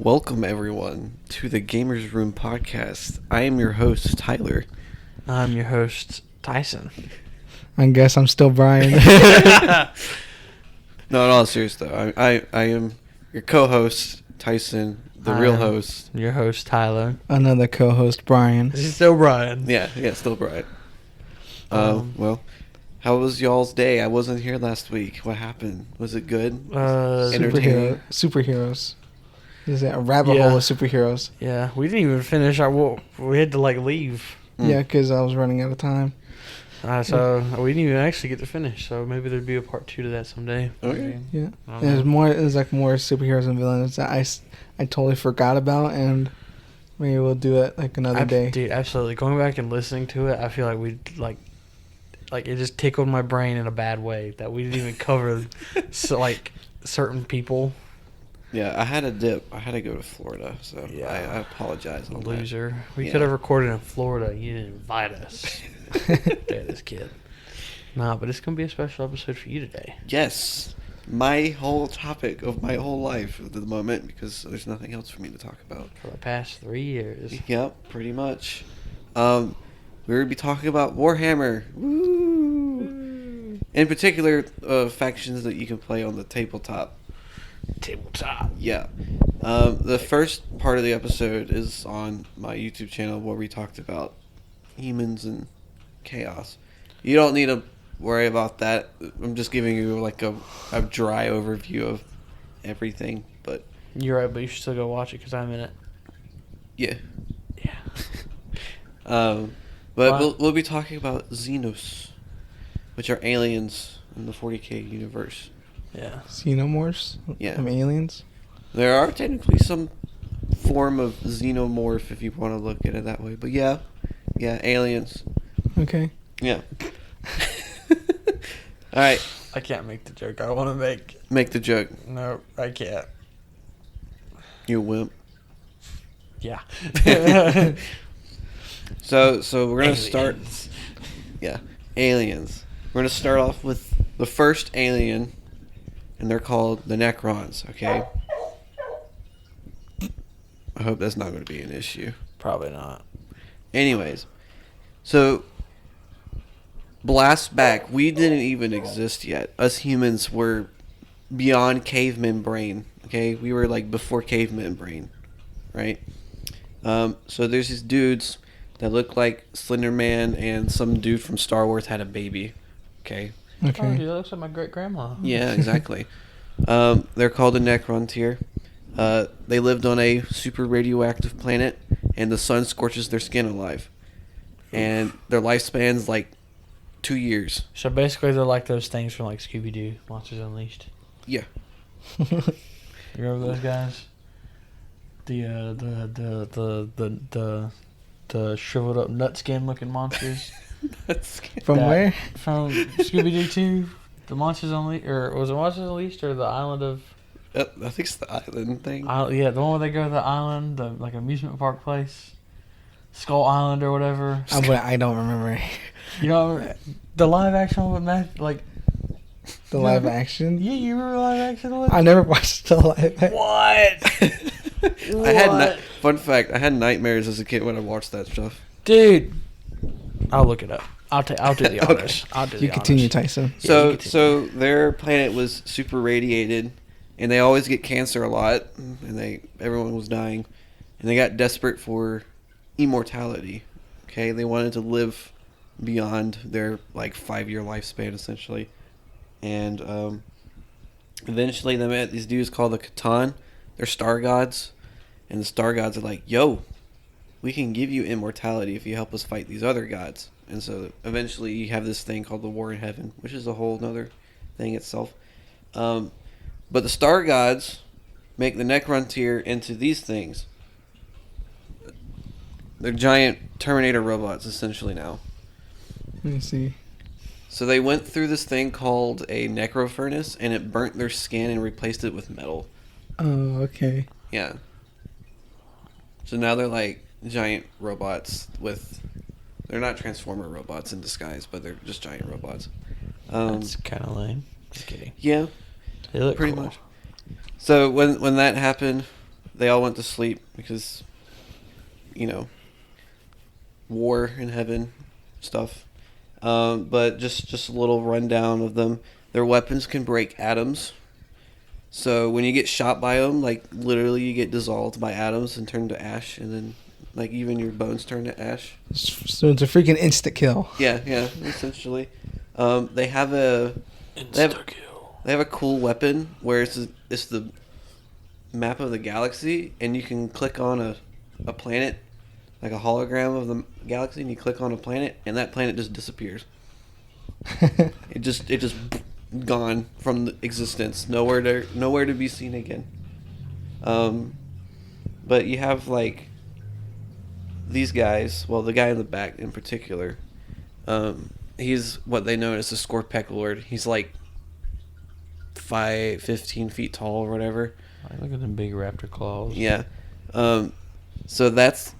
Welcome, everyone, to the Gamers Room podcast. I am your host, Tyler. I'm your host, Tyson. I guess I'm still Brian. No, in all seriousness, though, I am your co-host, Tyson, the real host. Your host, Tyler. Another co-host, Brian. This is still Brian. Yeah, still Brian. Well, how was y'all's day? I wasn't here last week. What happened? Was it good? Entertaining? Superheroes. Is that a rabbit hole of superheroes? Yeah, we didn't even finish our. We had to leave. Yeah, because I was running out of time. So we didn't even actually get to finish. So maybe there'd be a part 2 to that someday. Okay. Yeah, there's more. There's more superheroes and villains that I totally forgot about, and maybe we'll do it another day. Dude, absolutely. Going back and listening to it, I feel like we like it just tickled my brain in a bad way that we didn't even cover certain people. Yeah, I had a dip. I had to go to Florida, so Yeah. I apologize on Loser. that. We could have recorded in Florida. You didn't invite us. Damn, this kid. Nah, but it's going to be a special episode for you today. Yes. My whole topic of my whole life at the moment, because there's nothing else for me to talk about. For the past 3 years. Yep, pretty much. We're going to be talking about Warhammer. Woo! In particular, factions that you can play on the tabletop. Yeah. The first part of the episode is on my YouTube channel where we talked about humans and chaos. You don't need to worry about that. I'm just giving you a dry overview of everything, but You're right, but you should still go watch it because I'm in it. yeah. Yeah. But we'll be talking about Xenos, which are aliens in the 40K universe. Yeah. Xenomorphs? Yeah. Aliens? There are technically some form of xenomorph if you want to look at it that way. But yeah, aliens. Okay. Yeah. All right. I can't make the joke I want to make. Make the joke. No, I can't. You wimp. Yeah. So we're going to start. Aliens. Yeah. Aliens. We're going to start off with the first alien, and they're called the Necrons, okay? I hope that's not going to be an issue. Probably not. Anyways, so blast back. We didn't even exist yet. Us humans were beyond caveman brain. Okay, we were before caveman brain, right? So there's these dudes that look like Slender Man and some dude from Star Wars had a baby. Okay. Okay. Oh, dude, that looks like my great grandma. Yeah, exactly. They're called the Necron tier. They lived on a super radioactive planet, and the sun scorches their skin alive. And their lifespan's 2 years. So basically, they're like those things from Scooby-Doo, Monsters Unleashed. Yeah. You remember those guys? The shriveled up nut skin looking monsters. From where? From Scooby-Doo 2, the Monsters Unleashed, or was it Monsters Unleashed or the Island of? I think it's the island thing. Yeah, the one where they go to the island, the amusement park place, Skull Island or whatever. I don't remember. You know, the live action one with Matt, The live action? Yeah, you remember live action one? I never watched the live action. What? Fun fact, I had nightmares as a kid when I watched that stuff. Dude, I'll look it up. I'll do the Okay. honors. I'll do the You continue, honors. Tyson. So their planet was super radiated, and they always get cancer a lot, and everyone was dying, and they got desperate for immortality. Okay, they wanted to live beyond their 5-year lifespan essentially, and eventually they met these dudes called the Catan. They're star gods, and the star gods are like, "Yo, we can give you immortality if you help us fight these other gods." And so eventually you have this thing called the War in Heaven, which is a whole other thing itself. But the star gods make the Necron tier into these things. They're giant Terminator robots, essentially, now. Let me see. So they went through this thing called a necro furnace, and it burnt their skin and replaced it with metal. Oh, okay. Yeah. So now they're giant robots with... They're not Transformer robots in disguise, but they're just giant robots. That's kind of lame. Just kidding. Yeah, They look pretty cool. much. So when that happened, they all went to sleep because, war in heaven stuff. But just a little rundown of them. Their weapons can break atoms. So when you get shot by them, like literally you get dissolved by atoms and turn to ash, and then like even your bones turn to ash. So it's a freaking instant kill. Yeah, essentially. They have a cool weapon where it's the map of the galaxy, and you can click on a planet, like a hologram of the galaxy, and you click on a planet, and that planet just disappears. It just gone from the existence, nowhere to be seen again. But you have like these guys. Well, the guy in the back in particular. He's what they know as the Scorpec Lord. He's like 15 feet tall or whatever. Look at them big raptor claws. Yeah. So that's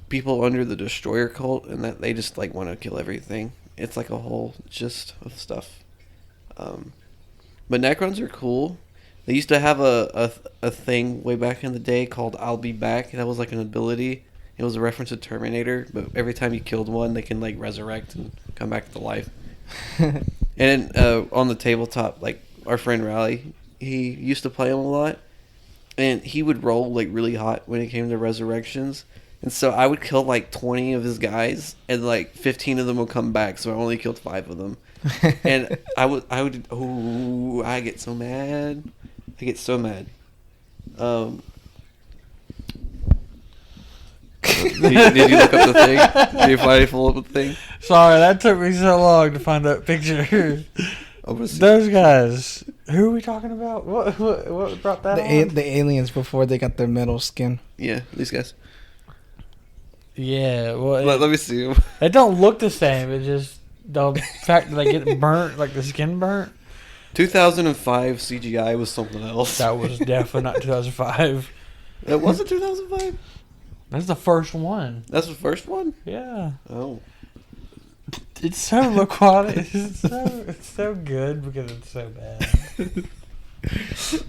people under the Destroyer cult, and that they just like want to kill everything. It's like a whole gist of stuff. But Necrons are cool. They used to have a thing way back in the day called "I'll Be Back." That was like an ability. It was a reference to Terminator, but every time you killed one, they can like resurrect and come back to life. And on the tabletop, like our friend Raleigh, he used to play them a lot, and he would roll like really hot when it came to resurrections. And so I would kill like 20 of his guys, and like 15 of them would come back. So I only killed 5 of them. And I get so mad. Did you look up the thing? Did you finally pull up the thing? Sorry, that took me so long to find that picture. Those guys. Who are we talking about? What brought that on? The aliens before they got their metal skin. Yeah, these guys. Yeah, well... Let me see them. They don't look the same. It's just the fact that they get burnt, like the skin burnt. 2005 CGI was something else. That was definitely not 2005. It wasn't 2005? That's the first one. That's the first one? Yeah. Oh. It's so low quality. It's so good because it's so bad.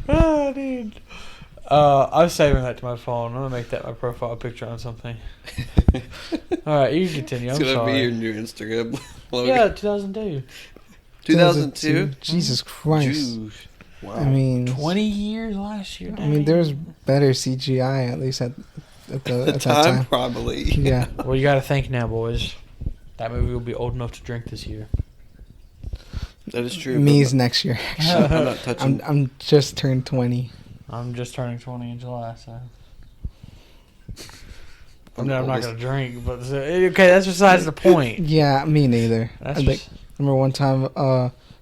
Oh, dude. I'm saving that to my phone. I'm gonna make that my profile picture on something. All right, you can continue. It's gonna be your new Instagram. Yeah, 2002. 2002? Jesus Christ. Jeez. Wow. I mean, 20 years last year. I mean, there was better CGI at least at that time, time. probably. Yeah. Well, you got to think now, boys. That movie will be old enough to drink this year. That is true. Me's next year. I'm not touching. I'm just turned 20. I'm just turning 20 in July, so. I'm not going to drink, but okay, that's besides the point. Yeah, me neither. That's I remember one time,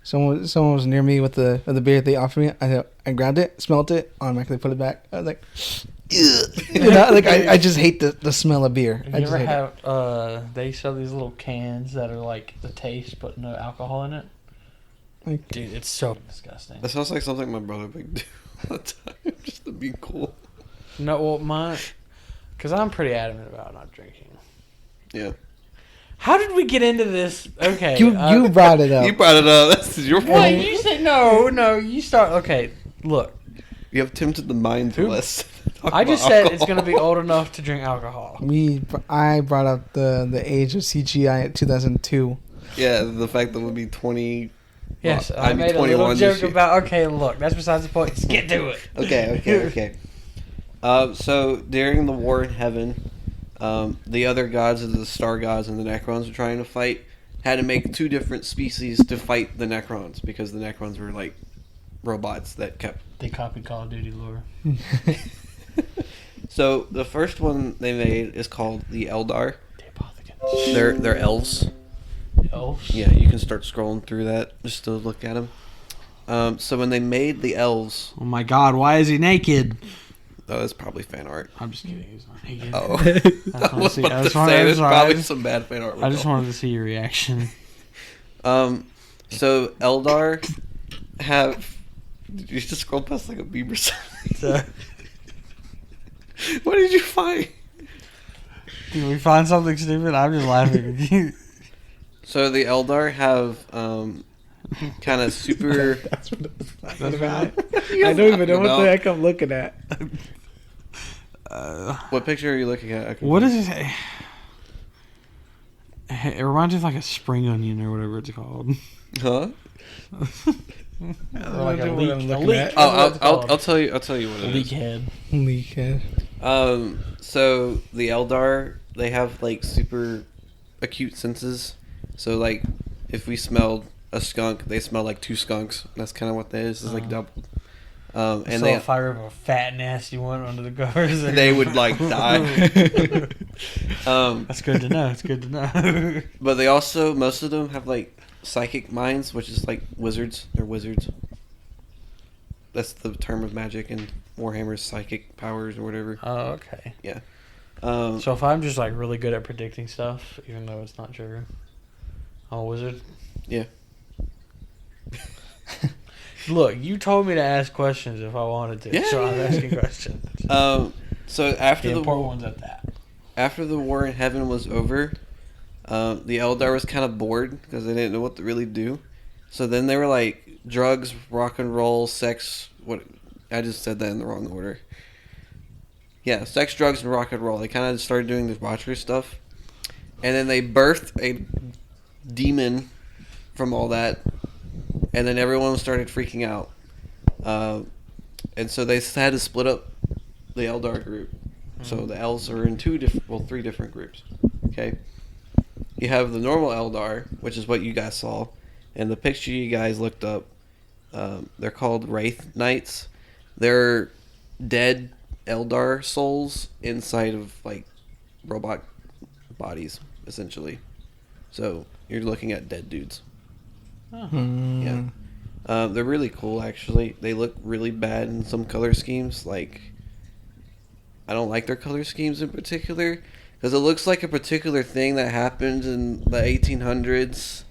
someone was near me with the beer they offered me. I grabbed it, smelled it, automatically put it back. I was like, I just hate the smell of beer. Have you ever have they sell these little cans that are like the taste but no alcohol in it? Like, dude, it's so disgusting. That sounds like something my brother would do all the time, just to be cool. No, well, because I'm pretty adamant about not drinking. Yeah. How did we get into this? Okay. You brought it up. You brought it up. That's your fault. Wait, you said no. You start. Okay, look. You have tempted the mind to us. I just said it's going to be old enough to drink alcohol. I brought up the age of CGI at 2002. Yeah, the fact that it would be 20. Yes, well, I made a little joke year. about. Okay, look, that's besides the point. Let's get to it. Okay. So during the war in heaven, the other gods, the star gods, and the Necrons were trying to fight. Had to make 2 different species to fight the Necrons because the Necrons were like robots that kept. They copied Call of Duty lore. So the first one they made is called the Eldar. They're elves. Elves? Yeah, you can start scrolling through that just to look at them. So when they made the elves, Oh my God! Why is he naked? oh, that's probably fan art. I'm just kidding. He's not naked. Oh, I I was see- about I to just wanted- say there's sorry, probably some bad fan art. I just wanted to see your reaction. So Eldar have. Did you just scroll past like a beaver sign? What did you find? Did we find something stupid? I'm just laughing. So the Eldar have kind of super. That's what it was. That's right. I don't even know what the heck I'm looking at. What picture are you looking at? What is it? It reminds me of like a spring onion or whatever it's called. Huh? Or like a know what leek. I'm A looking leek. at. I'll tell you what it Leek is. head. Leak head. So the Eldar, they have like super acute senses. So like, if we smelled a skunk, they smell like 2 skunks. That's kind of what that is. It's like doubled. And So they if I were a fat nasty one under the covers, they would like die. That's good to know. It's good to know. But they also, most of them have like psychic minds, which is like wizards. They're wizards. That's the term of magic in Warhammer's psychic powers or whatever. Oh, okay. Yeah. So if I'm just like really good at predicting stuff, even though it's not true, I'm a wizard. Yeah. Look, you told me to ask questions if I wanted to, so I'm asking questions. So after The the important ones at that. after the war in heaven was over, the Eldar was kind of bored because they didn't know what to really do. So then they were like drugs, rock and roll, sex. What I just said that in the wrong order. Yeah, sex, drugs, and rock and roll. They kind of started doing debauchery stuff, and then they birthed a demon from all that, and then everyone started freaking out, and so they had to split up the Eldar group. So the elves are in 3 different groups. Okay, you have the normal Eldar, which is what you guys saw, and the picture you guys looked up. They're called Wraith Knights. They're dead Eldar souls inside of like robot bodies, essentially. So you're looking at dead dudes. Yeah. They're really cool, actually. They look really bad in some color schemes. Like, I don't like their color schemes in particular because it looks like a particular thing that happened in the 1800s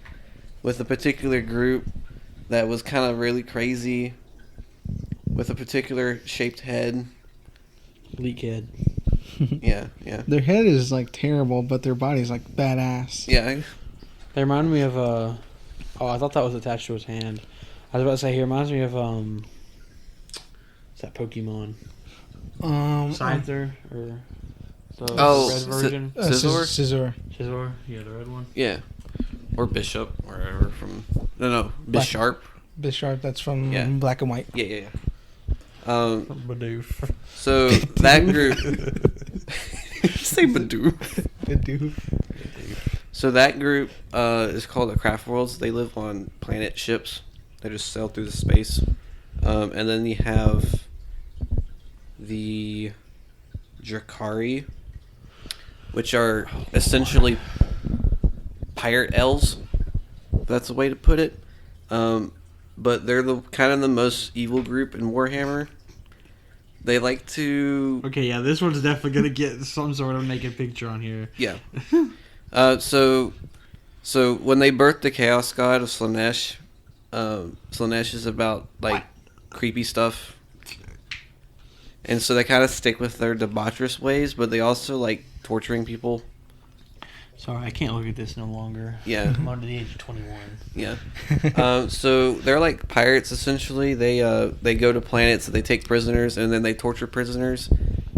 with a particular group that was kind of really crazy with a particular shaped head. Leak head. Yeah. Their head is like terrible, but their body's like badass. Yeah. They remind me of oh, I thought that was attached to his hand. I was about to say he reminds me of what's that Pokemon? Scyther or the red version? Scizor. Scizor, yeah, the red one. Yeah. Or Bishop, wherever from. No, Bisharp. Bisharp, that's from Yeah. Black and White. Yeah. Bidoof. So that group. Say Badoo. Bidoof. So that group is called the Craft Worlds. They live on planet ships. They just sail through the space. And then you have the Drakari, which are essentially pirate elves. If that's a way to put it. But they're the kind of the most evil group in Warhammer. They like to... Okay, yeah, this one's definitely gonna get some sort of naked picture on here. Yeah. So when they birthed the Chaos God of Slanesh, Slanesh is about like creepy stuff, and so they kind of stick with their debaucherous ways, but they also like torturing people. Sorry, I can't look at this no longer. Yeah. I'm under the age of 21. Yeah. So they're like pirates essentially. They go to planets that they take prisoners and then they torture prisoners.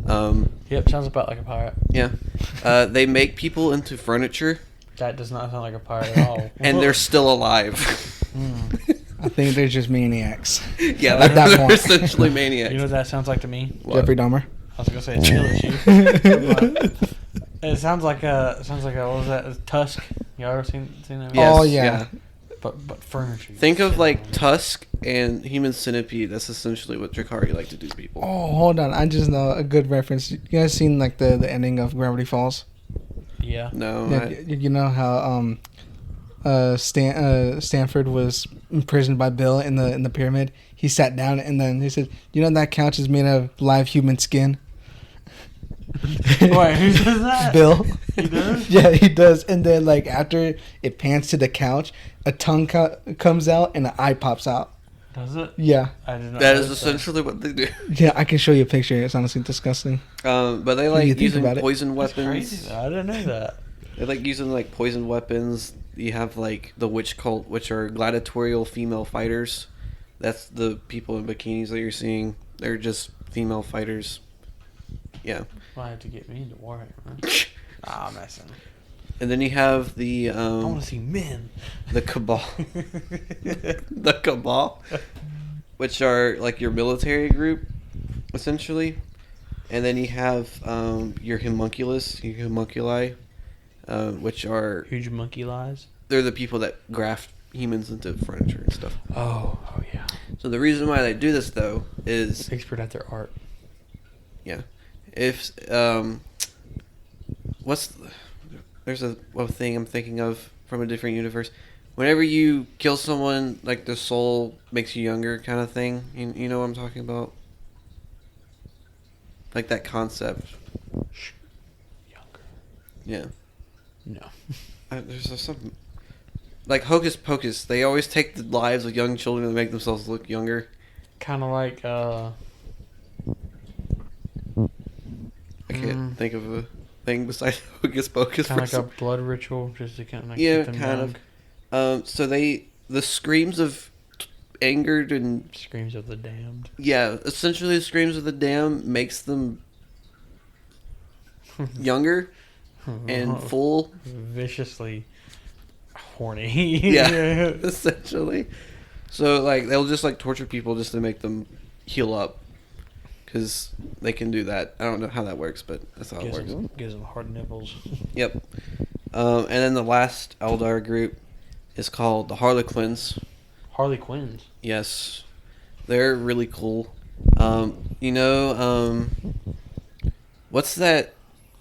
Yep, sounds about like a pirate. Yeah. They make people into furniture. That does not sound like a pirate at all. And they're still alive. I think they're just maniacs. Yeah, At that they're point. essentially maniacs. You know what that sounds like to me? What? Jeffrey Dahmer. I was gonna say a chill issue. But it sounds like a what was that? A Tusk. You ever seen that? Yes, Oh, yeah. But furniture. Think of like Tusk and Human Centipede. That's essentially what Drakari like to do to people. Oh, hold on. I just know a good reference. You guys seen like the ending of Gravity Falls? Yeah. No. Yeah, you know how Stanford was imprisoned by Bill in the pyramid. He sat down and then he said, "You know that couch is made of live human skin." Wait, who says that? Bill. He does? Yeah, he does. And then like after it pans to the couch, a tongue comes out and an eye pops out. Does it? Yeah. I did not That know is essentially what they do. Yeah, I can show you a picture. It's honestly disgusting. But they you like think using about it. poison That's weapons. crazy, though. I didn't know that. They like using like poison weapons. You have like the witch cult, which are gladiatorial female fighters. That's the people in bikinis that you're seeing. They're just female fighters. Yeah. Might have to get me into Warhammer. Nah, I'm messing. And then you have the I want to see men. the Cabal. The Cabal, which are like your military group, essentially. And then you have your homunculi, which are Huge monkey lies. they're the people that graft humans into furniture and stuff. Oh yeah. So the reason why they do this though is Expert at their art. yeah, if there's a thing I'm thinking of from a different universe. Whenever you kill someone, like the soul makes you younger, kind of thing. You know what I'm talking about? Like that concept. Younger. Yeah. No. There's something like Hocus Pocus. They always take the lives of young children to make themselves look younger. Kind of like I can't think of a thing besides Hocus Pocus. kind of like a blood ritual, just to kind of Yeah, keep them kind young. of. So the screams of angered and Screams of the damned. yeah, essentially the screams of the damned makes them younger and full. Viciously horny. Yeah, essentially. So like they'll just like torture people just to make them heal up, because they can do that. I don't know how that works, but that's how it works. Gives them hard nipples. Yep. And then the last Eldar group is called the Harlequins. Harley Quinns. Yes, they're really cool. What's that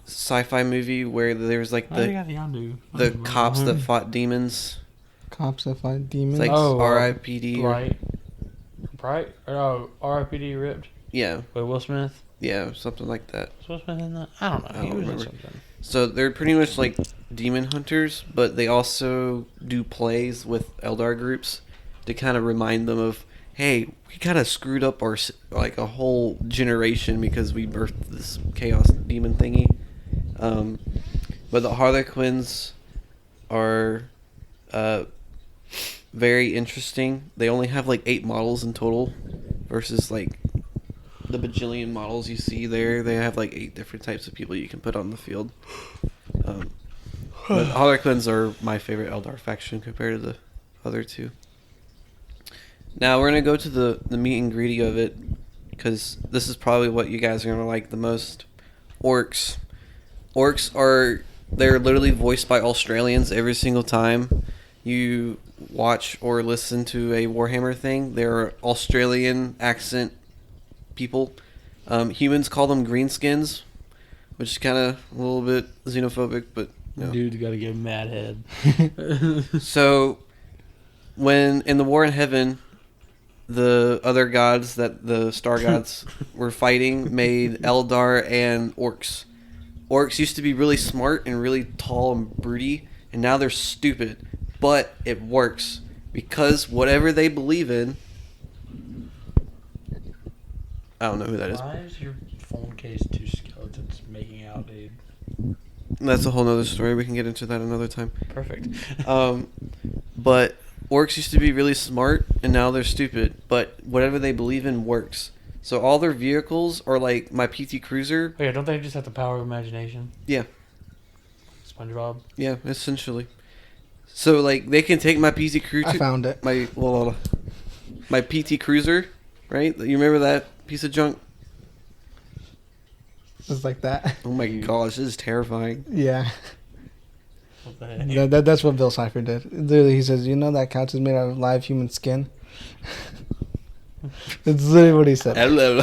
sci-fi movie where there's like Oh, you got the Yondu. the cops that fought demons? Cops that fight demons. It's like R.I.P.D. Right. R.I.P.D. ripped Yeah, by Will Smith. yeah, something like that. Was Will Smith in that? I don't know. I don't He was in remember. something. So they're pretty much like demon hunters, but they also do plays with Eldar groups to kind of remind them of, hey, we kind of screwed up our like a whole generation because we birthed this chaos demon thingy. But the Harlequins are very interesting. They only have like 8 models in total versus like the bajillion models you see there. They have like 8 different types of people you can put on the field. But Harlequins are my favorite Eldar faction compared to the other two. Now we're going to go to the meat and greedy of it, because this is probably what you guys are going to like the most. Orcs. They're literally voiced by Australians every single time you watch or listen to a Warhammer thing. They're Australian accent people. Humans call them greenskins, which is kind of a little bit xenophobic, but no. Dude's got to get mad head. So, when in the War in Heaven, the other gods that the star gods were fighting made Eldar and orcs. Orcs used to be really smart and really tall and broody, and now they're stupid. But it works, because whatever they believe in... I don't know who that is. Why is your phone case 2 skeletons making out, dude? That's a whole nother story. We can get into that another time. Perfect. But orcs used to be really smart, and now they're stupid. But whatever they believe in works. So all their vehicles are like my PT Cruiser. Oh, yeah, don't they just have the power of imagination? Yeah. SpongeBob? Yeah, essentially. So like they can take my PT Cruiser. I found it. My PT Cruiser, right? You remember that piece of junk? It's like that. Oh my gosh, this is terrifying. Yeah. What the heck? That's what Bill Cipher did. Literally, he says, "You know that couch is made out of live human skin." That's literally what he said. Hello.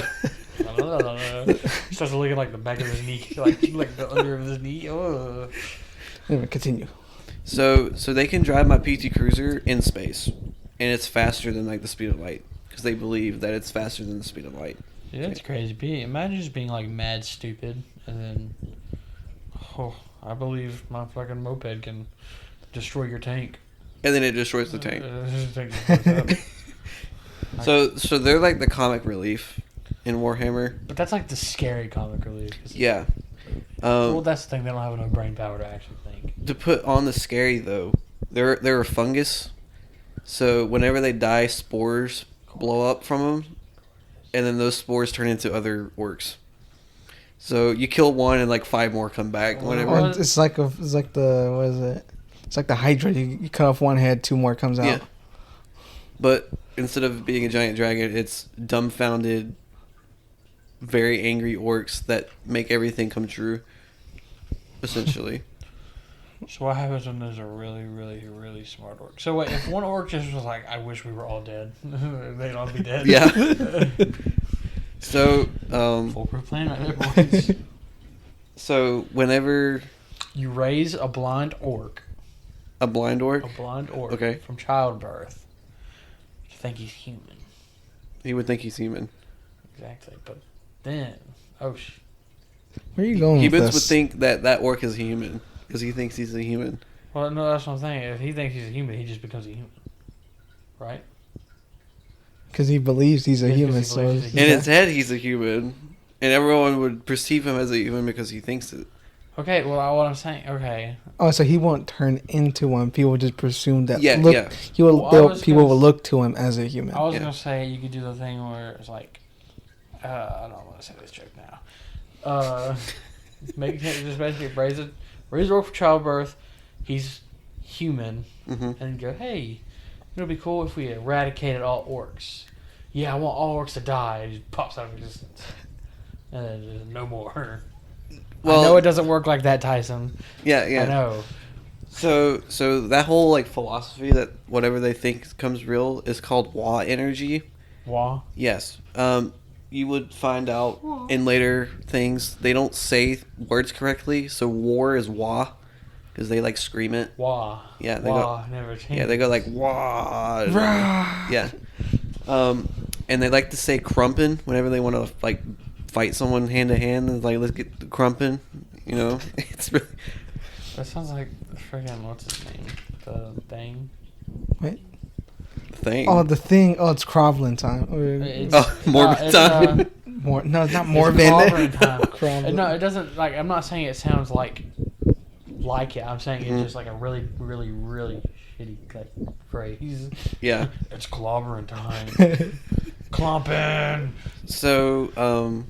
He starts looking like the back of his knee, like the under of his knee. Oh. Anyway, continue. So they can drive my PT Cruiser in space, and it's faster than like the speed of light, because they believe that it's faster than the speed of light. Yeah, that's crazy. Imagine just being like mad stupid, and then, I believe my fucking moped can destroy your tank. And then it destroys the tank. But So they're like the comic relief in Warhammer. that's like the scary comic relief. Yeah. Well, that's the thing. They don't have enough brain power to actually think. To put on the scary though, they're a fungus. So whenever they die, spores blow up from them, and then those spores turn into other orcs. So you kill one and like 5 more come back. Whatever. Or it's like the what is it? It's like the Hydra. You cut off one head, 2 more comes out. Yeah. But instead of being a giant dragon, it's dumbfounded, very angry orcs that make everything come true. Essentially. So what happens when there's a really, really, really smart orc? So wait, if one orc just was like, "I wish we were all dead," they'd all be dead. Yeah. So, foolproof plan right there, boys. So whenever You raise a blind orc. a blind orc, Okay. From childbirth. You think he's human. he would think he's human. Exactly. But then, Where are you going with Humans this? would think that orc is human because he thinks he's a human. well, no, that's what I'm saying. If he thinks he's a human, he just becomes a human. Right? Because he believes he's a Yeah, 'cause human. he So believes he's a In his head, he's a human, and everyone would perceive him as a human because he thinks it. Okay, well, what I'm saying, okay. oh, so he won't turn into one. People would just presume that. Yeah, look, yeah. He will. Well, I was People gonna will look to him as a human. I was Yeah. going to say you could do the thing where it's like, I don't want to say this joke now. Just basically raise an orc for childbirth. He's human. Mm-hmm. And go, hey, it would be cool if we eradicated all orcs. Yeah, I want all orcs to die. It just pops out of existence. And then there's no more. Well, I know it doesn't work like that, Tyson. Yeah, yeah. I know. So that whole like philosophy that whatever they think comes real is called Wa energy. Wah. Yes. You would find out in later things they don't say words correctly. So war is Wa because they like scream it. Wah. Yeah, they Wah never changes. Yeah, they go like Wa. Rah. Yeah. And they like to say crumpin whenever they want to like fight someone hand to hand. It's like let's get the crumpin. You know, it's really. That sounds like freaking what's his name? The thing. Wait. Thing. Oh, the thing. Oh, it's Crovlin time. Morbid time. No, it's not It's Morbid. clobbering time. Crovlin. No, it doesn't. Like, I'm not saying it sounds like it. I'm saying Mhm. it's just like a really, really, really shitty like phrase. Yeah. It's clobbering time. Clomping. So,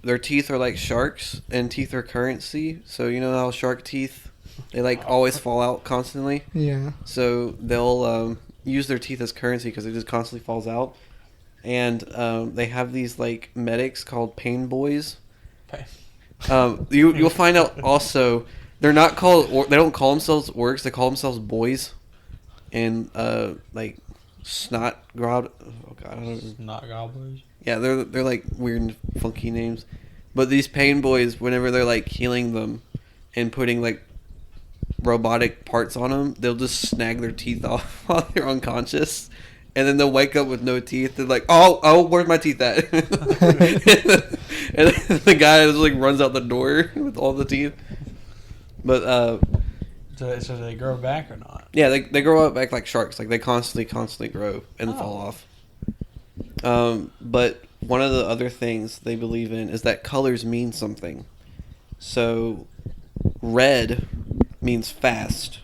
their teeth are like sharks, and teeth are currency. So you know how shark teeth, they like always fall out constantly. Yeah. So they'll use their teeth as currency because it just constantly falls out. And they have these like medics called pain boys. You'll find out also they're not called they don't call themselves orcs. They call themselves boys. And like snot grob. Oh god, I don't know. Not gobblers. Yeah, they're like weird and funky names. But these pain boys, whenever they're like healing them and putting like robotic parts on them, they'll just snag their teeth off while they're unconscious. And then they'll wake up with no teeth. They're like, oh, where's my teeth at? And the guy just like runs out the door with all the teeth. But So do they grow back or not? yeah, they grow up back like sharks. Like they constantly grow and fall off. But one of the other things they believe in is that colors mean something. So red means fast.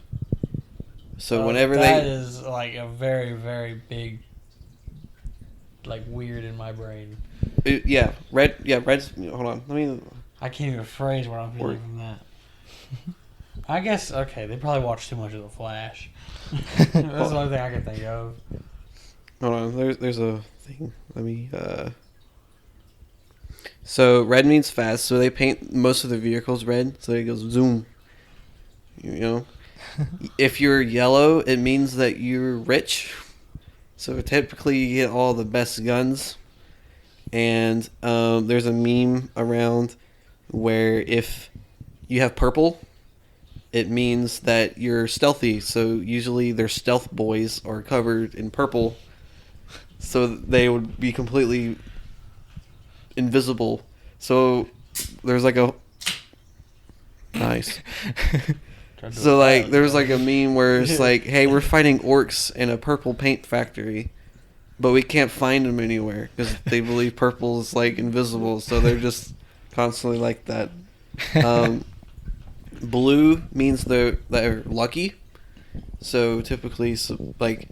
So whenever that is like a very, very big, like weird in my brain. red's. Hold on, let me. I can't even phrase what I'm feeling from that. I guess okay. They probably watched too much of The Flash. That's the only thing I can think of. Hold on, there's a thing. Let me. So red means fast. So they paint most of the vehicles red. So it goes zoom. You know, if you're yellow, it means that you're rich. So typically you get all the best guns. And there's a meme around where if you have purple, it means that you're stealthy. So usually their stealth boys are covered in purple. So they would be completely invisible. So there's like a... Nice. So like there's like a meme where it's like, hey, we're fighting orcs in a purple paint factory, but we can't find them anywhere because they believe purple is like invisible, so they're just constantly like that. Blue means they're lucky, so typically like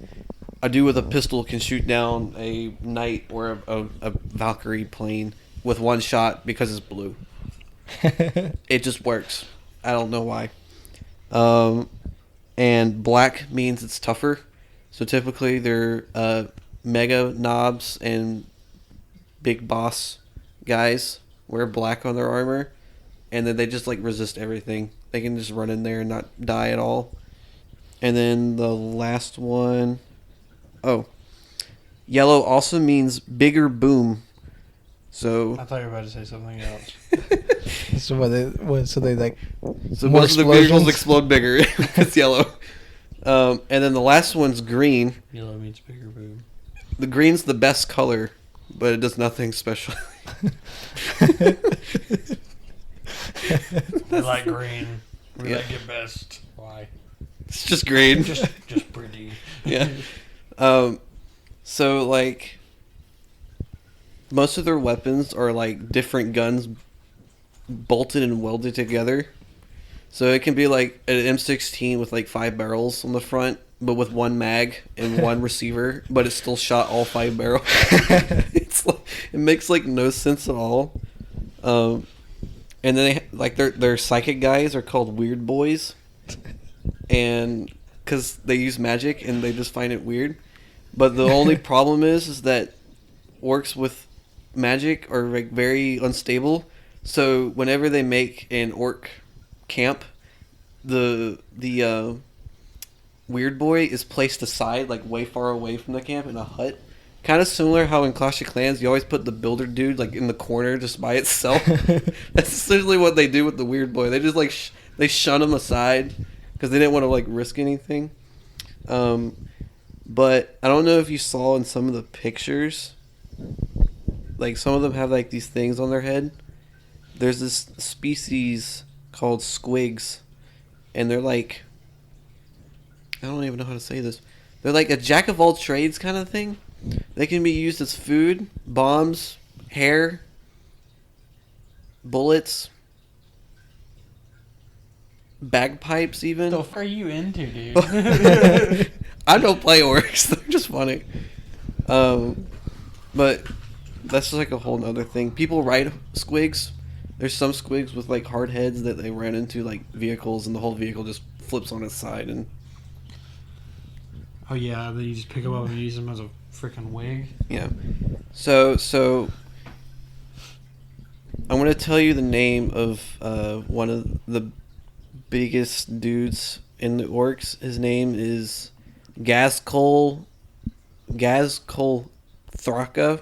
a dude with a pistol can shoot down a knight or a Valkyrie plane with one shot because it's blue. It just works. I don't know why. And black means it's tougher. So typically they're mega knobs and big boss guys wear black on their armor, and then they just like resist everything. They can just run in there and not die at all. And then the last one, yellow also means bigger boom. So I thought you were about to say something else. So they like. So more most of the vehicles explosions? explode bigger. It's yellow. And then the last one's green. Yellow means bigger boom. The green's the best color, but it does nothing special. I like green. We Yeah. like it best. Why? It's just green. Just pretty. Yeah. So like most of their weapons are like different guns bolted and welded together. So it can be like an M16 with like 5 barrels on the front, but with one mag and one receiver, but it still shot all 5 barrels. It's like, it makes like no sense at all. And then they like their psychic guys are called weird boys, and because they use magic and they just find it weird. But the only problem is that orcs with magic are like very unstable. So whenever they make an orc camp, the weird boy is placed aside, like way far away from the camp in a hut. Kind of similar how in Clash of Clans you always put the builder dude like in the corner just by itself. That's essentially what they do with the weird boy. They just like they shun him aside because they didn't want to like risk anything. But I don't know if you saw in some of the pictures, like some of them have like these things on their head. There's this species called squigs, and they're like, I don't even know how to say this. They're like a jack of all trades kind of thing. They can be used as food, bombs, hair, bullets, bagpipes even. What the fuck are you into, dude? I don't play orcs. They're just funny. But that's just like a whole nother thing. People ride squigs. There's some squigs with like hard heads that they ran into like vehicles, and the whole vehicle just flips on its side. And Oh yeah, then you just pick them up and use them as a freaking wig. yeah, so I'm gonna tell you the name of one of the biggest dudes in the orcs. His name is Gazkol Thraka.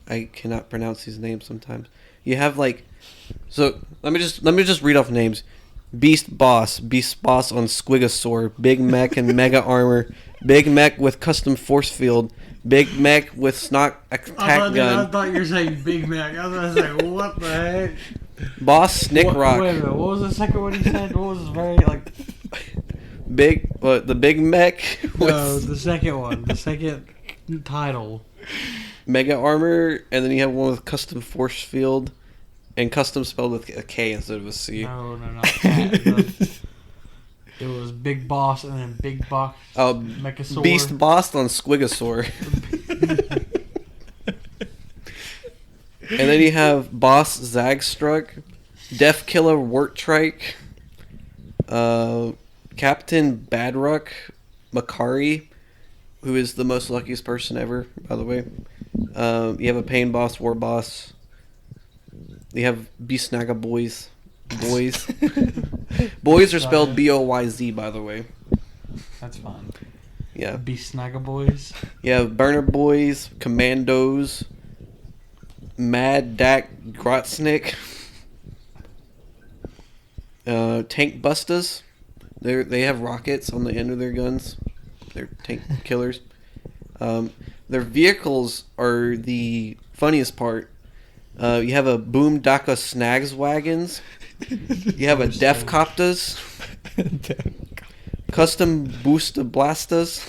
I cannot pronounce his name sometimes. You have like, so let me just read off names. Beast Boss on Squigosaur, Big Mech and Mega Armor, Big Mech with Custom Force Field, Big Mech with Snock Attack I Gun, thought you were saying Big Mac. I was going to say, what the heck? Boss Snick Rock, Wait a minute, what was the second one he said? What was very, like... the Big Mech with No, the second one. The second title. Mega Armor, and then you have one with Custom Force Field, and custom spelled with a K instead of a C. No, not that. It was Big Boss and then Big Box. Mechasaur. Beast Boss on Squigosaur. And then you have Boss Zagstruck, Death Killer Wartrike, Captain Badruck Makari, who is the most luckiest person ever, by the way. You have a Pain Boss, War Boss. You have Beastnaga Boys. Boys are spelled B-O-Y-Z, by the way. That's fun. Yeah. Beastnaga Boys. You have Burner Boys, Commandos, Mad Dak Grotznick, Tank Bustas. They have rockets on the end of their guns. They're tank killers. Their vehicles are the funniest part. You have a Boom Daka Snags wagons. You have a Def Coptas. Custom Boosta Blastas.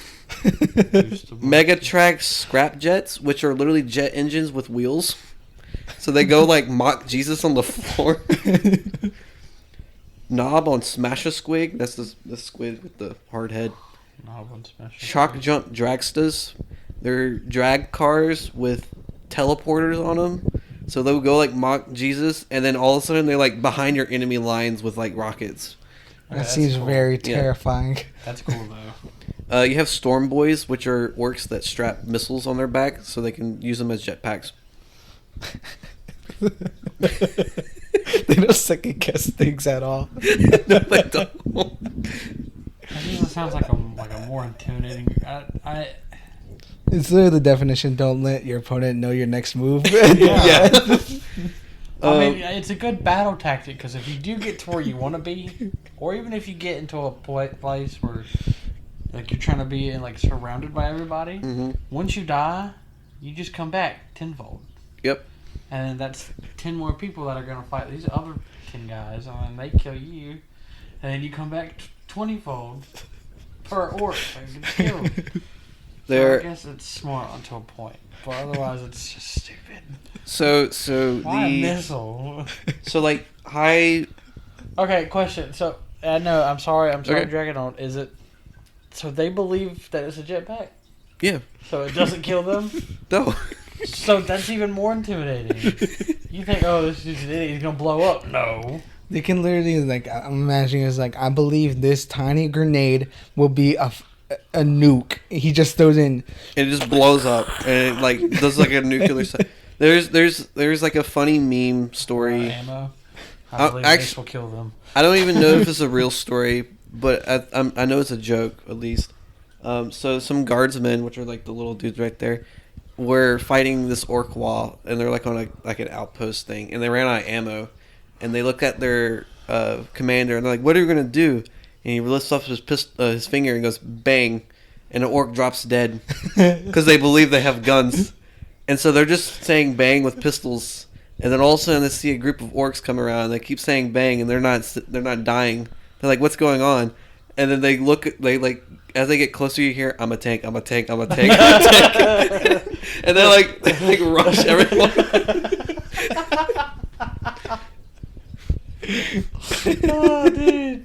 Megatrax Scrap Jets, which are literally jet engines with wheels. So they go like mock Jesus on the floor. Knob on Smash-A-Squig. That's the squid with the hard head. Knob on Smash. Shock Jump Dragstas. They're drag cars with teleporters on them. So they'll go like mock Jesus, and then all of a sudden they're like behind your enemy lines with like rockets. That seems very Yeah. terrifying. That's cool though. You have Storm Boys, which are orcs that strap missiles on their back so they can use them as jetpacks. They don't second guess things at all. No, they don't. That just sounds like a more intimidating. It's literally the definition: don't let your opponent know your next move. Yeah. I mean, it's a good battle tactic because if you do get to where you want to be, or even if you get into a place where like you're trying to be in like surrounded by everybody, once you die, you just come back tenfold. Yep. And then that's 10 more people that are going to fight these other 10 guys, and they kill you, and then you come back 20-fold per orc that gets killed. So I guess it's smart until a point, but otherwise it's just stupid. So Why a missile? So like high. Okay, question. So I know. I'm sorry. Okay. Dragging on. Is it? So they believe that it's a jetpack. Yeah. So it doesn't kill them. No. So that's even more intimidating. You think, oh, this dude's an idiot. He's gonna blow up. No. They can literally, like, I'm imagining it's like, I believe this tiny grenade will be a nuke. He just throws in. And it just blows up, and it like does like a nuclear. There's like a funny meme story. Ammo. I believe this will kill them. I don't even know if it's a real story, but I know it's a joke at least. So some guardsmen, which are like the little dudes right there, were fighting this orc wall, and they're like on an outpost thing, and they ran out of ammo, and they look at their commander, and they're like, "What are we gonna do?" And he lifts up his finger and goes bang, and an orc drops dead because they believe they have guns, and so they're just saying bang with pistols, and then all of a sudden they see a group of orcs come around, and they keep saying bang, and they're not dying. They're like, "What's going on?" And then they like. As they get closer, you hear, "I'm a tank, I'm a tank, I'm a tank, I'm a tank." And they like rush everyone. Oh, dude.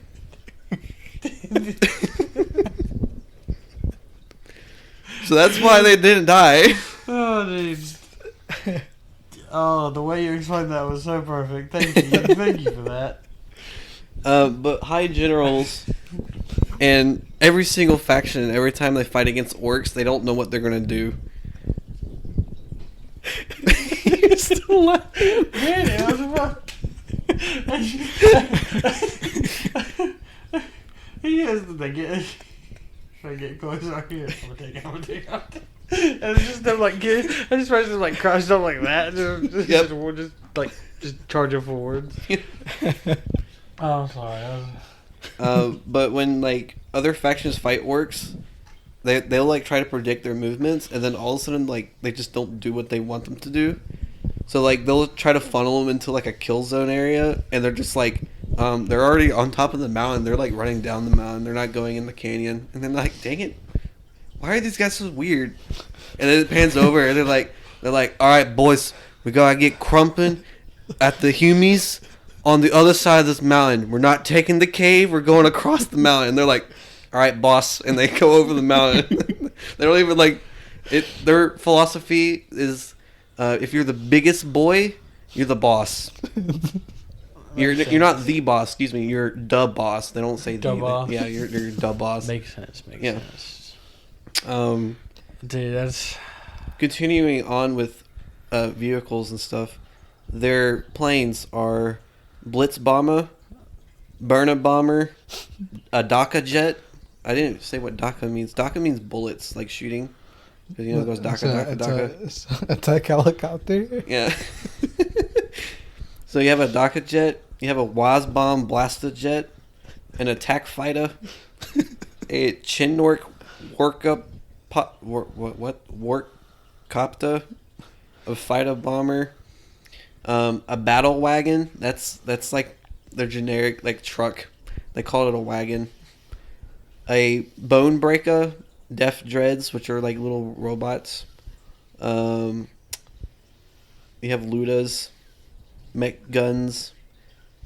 So that's why they didn't die. Oh, dude. Oh, the way you explained that was so perfect. Thank you. Thank you for that. But high generals and every single faction, every time they fight against orcs, they don't know what they're gonna do. You're still laughing. Man, it was about... He has the thing. If I get closer, I hear, I'm gonna take. And it's just them like I just imagine them like crouched up like that, just charging forward. Oh, I'm sorry. But when like other factions fight orcs, they'll like try to predict their movements, and then all of a sudden like they just don't do what they want them to do. So like they'll try to funnel them into like a kill zone area, and they're just like they're already on top of the mountain. They're like running down the mountain. They're not going in the canyon, and they're like, "Dang it, why are these guys so weird?" And then it pans over, and they're like, "All right, boys, we gotta get crumping at the Humies on the other side of this mountain. We're not taking the cave. We're going across the mountain." And they're like, "All right, boss," and they go over the mountain. They don't even like it. Their philosophy is, if you're the biggest boy, you're the boss. You're not the boss. Excuse me. You're the boss. They don't say the boss. Yeah, you're the boss. Makes sense. Sense. Dude, that's continuing on with vehicles and stuff. Their planes are Blitz Bomber, Burner Bomber, a Daka jet. I didn't say what Daka means. Daka means bullets, like shooting. Because it goes Daka. It's a attack helicopter. Yeah. So you have a Daka jet, you have a Wazbomb Blaster jet, an attack fighter, a Chinook Workcopter, a fighter bomber, a battle wagon. That's like their generic like truck. They call it a wagon. A bone breaker, death dreads, which are like little robots. You have Ludas, mech guns,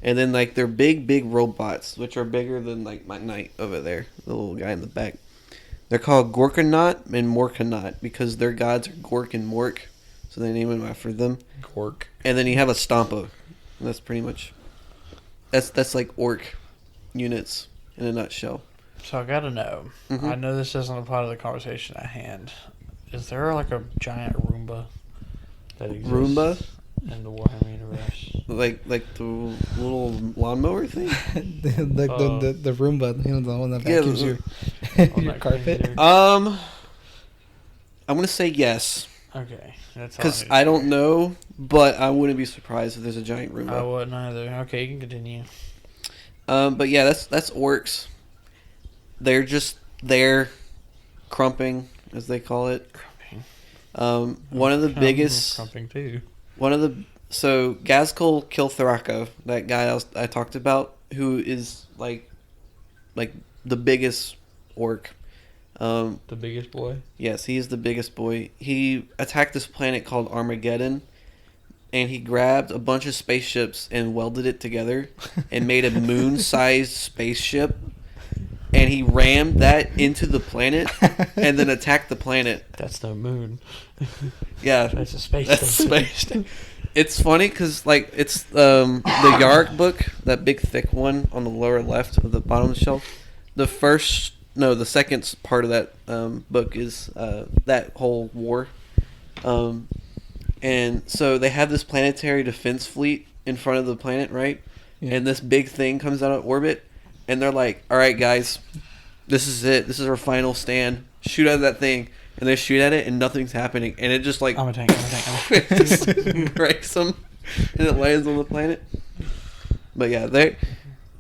and then like they're big robots, which are bigger than like my knight over there, the little guy in the back. They're called Gorkanaut and Morkanaut because their gods are Gork and Mork. so they name him after them. Gork. And then you have a Stompa. And that's pretty much that's like orc units in a nutshell. So I gotta know. Mhm. I know this doesn't apply to the conversation at hand. Is there like a giant Roomba that exists Roomba? in the Warhammer universe? Like the little lawnmower thing. the Roomba, you know, the one that Yeah, vacuums your On your that carpet. crazy- I'm gonna say yes Okay, that's all because need to I don't hear. know, but I wouldn't be surprised if there's a giant I Roomba. wouldn't either. Okay, you can continue. But yeah, that's orcs. They're just there, crumping as they call it. One of the biggest. Crumping too. So Gazkul Kilthraka, that guy I talked about, who is like the biggest orc. The biggest boy. Yes, he is the biggest boy. He attacked this planet called Armageddon, and he grabbed a bunch of spaceships and welded it together and made a moon-sized spaceship. And he rammed that into the planet and then attacked the planet. That's no moon. Yeah, That's a space that's station. space. It's funny because like it's the Yark book, that big thick one on the lower left of the bottom of the shelf. The second part of that book is that whole war. And so they have this planetary defense fleet in front of the planet, right? Yeah. And this big thing comes out of orbit, and they're like, "All right, guys, this is it. This is our final stand. Shoot at that thing." And they shoot at it, and nothing's happening. And it just like I'm a tank. it just breaks them, and it lands on the planet. But yeah,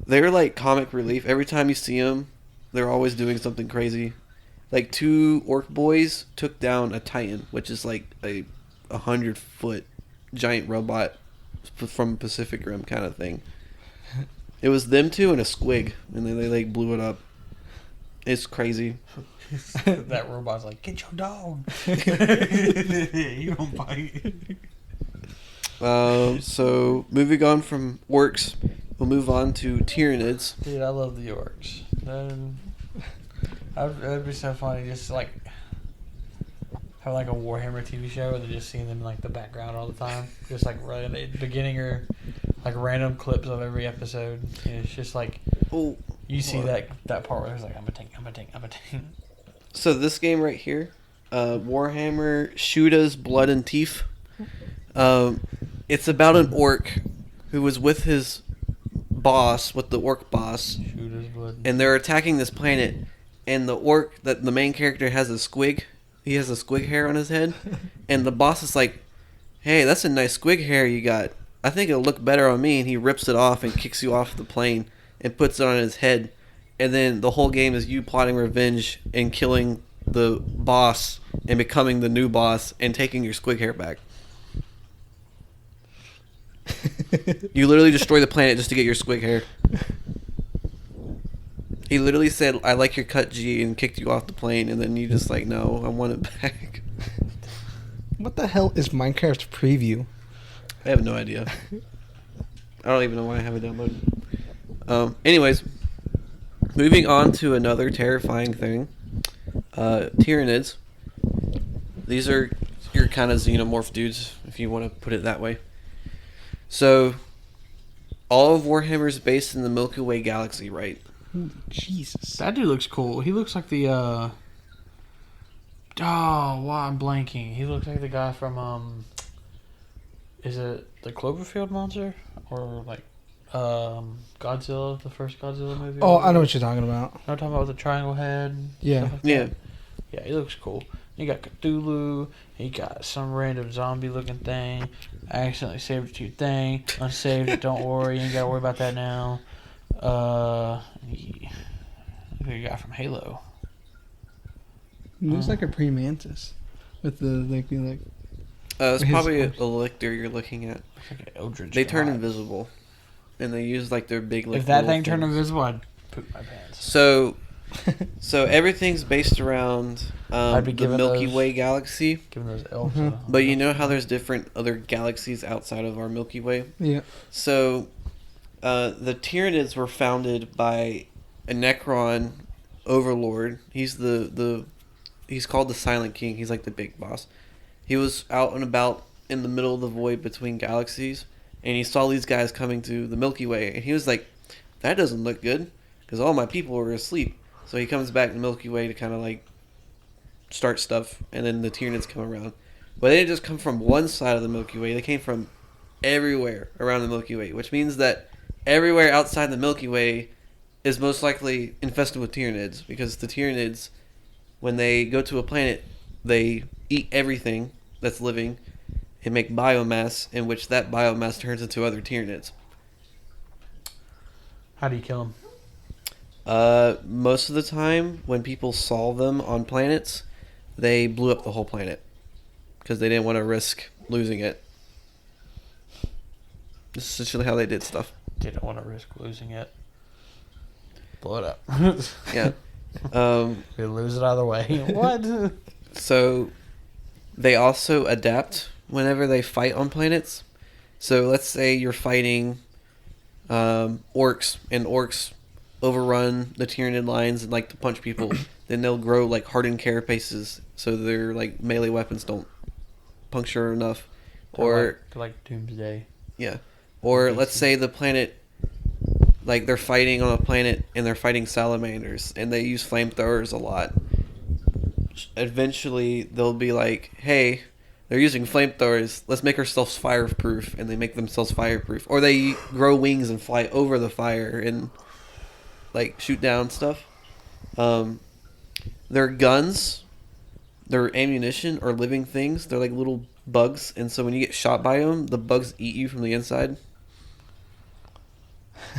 they're like comic relief. Every time you see them, they're always doing something crazy. Like 2 orc boys took down a titan, which is like a 100-foot giant robot from Pacific Rim kind of thing. It was them 2 and a squig, and then they like blew it up. It's crazy. That robot's like, get your dog. You don't bite. So moving on from orcs, we'll move on to Tyranids. Dude, I love the orcs. That'd be so funny, just like have like a Warhammer TV show where they're just seeing them in like the background all the time, just like right at the beginning or like random clips of every episode. And it's just like you see that part where it's like I'm a tank. So this game right here, Warhammer Shoota's Blood and Teeth. It's about an orc who was with his boss, with the orc boss, Shooter's blood. and they're attacking this planet. And the orc, that the main character has a squig. He has a squig hair on his head, and the boss is like, "Hey, that's a nice squig hair you got. I think it'll look better on me." And he rips it off and kicks you off the plane and puts it on his head. And then the whole game is you plotting revenge and killing the boss and becoming the new boss and taking your squig hair back. You literally destroy the planet just to get your squig hair. He literally said, "I like your cut, G," and kicked you off the plane, and then you just like, "No, I want it back." What the hell is Minecraft preview? I have no idea. I don't even know why I have it downloaded. Anyways, moving on to another terrifying thing. Tyranids. These are your kind of xenomorph dudes, if you want to put it that way. So, all of Warhammer is based in the Milky Way galaxy, right? Ooh, Jesus. That dude looks cool. He looks like the oh, wow, I'm blanking. He looks like the guy from is it the Cloverfield monster or like Godzilla, the first Godzilla movie? Oh, I know what you're talking about. I'm talking about with the triangle head. Yeah. Stuff like Yeah. that. Yeah, he looks cool. You got Cthulhu. He got some random zombie-looking thing. I accidentally saved it to your thing. Unsaved it. Don't worry. You ain't gotta worry about that now. Look what you got from Halo. It looks like a pre-mantis with the like. It's His probably a horse. lictor you're looking at. Looks like an Eldritch They turn God. invisible, and they use like their big. Like, If that little thing turned things. invisible, I'd poop my pants. So everything's based around I'd be the giving Milky those- Way galaxy. Giving those elves. Mhm. But you know how there's different other galaxies outside of our Milky Way? Yeah. So the Tyranids were founded by a Necron overlord. He's he's called the Silent King. He's like the big boss. he was out and about in the middle of the void between galaxies, and he saw these guys coming to the Milky Way, and he was like, that doesn't look good, because all my people were asleep. So he comes back to the Milky Way to kind of like start stuff, and then the Tyranids come around. But they didn't just come from one side of the Milky Way, they came from everywhere around the Milky Way, which means that everywhere outside the Milky Way is most likely infested with Tyranids, because the Tyranids, when they go to a planet, they eat everything that's living and make biomass, in which that biomass turns into other Tyranids. How do you kill them? Most of the time, when people saw them on planets, they blew up the whole planet because they didn't want to risk losing it. This is essentially how they did stuff. Didn't want to risk losing it. Blow it up. Yeah. We lose it either way. What? So, they also adapt whenever they fight on planets. So, let's say you're fighting orcs, and orcs overrun the Tyranid lines and like to punch people. Then they'll grow like hardened carapaces, so their like melee weapons don't puncture enough. Or they're like Doomsday. Yeah. Or let's say the planet, like they're fighting on a planet and they're fighting salamanders and they use flamethrowers a lot. Eventually they'll be like, hey, they're using flamethrowers, let's make ourselves fireproof, and they make themselves fireproof. Or they grow wings and fly over the fire and like shoot down stuff. Their guns, their ammunition are living things. They're like little bugs, and so when you get shot by them, the bugs eat you from the inside.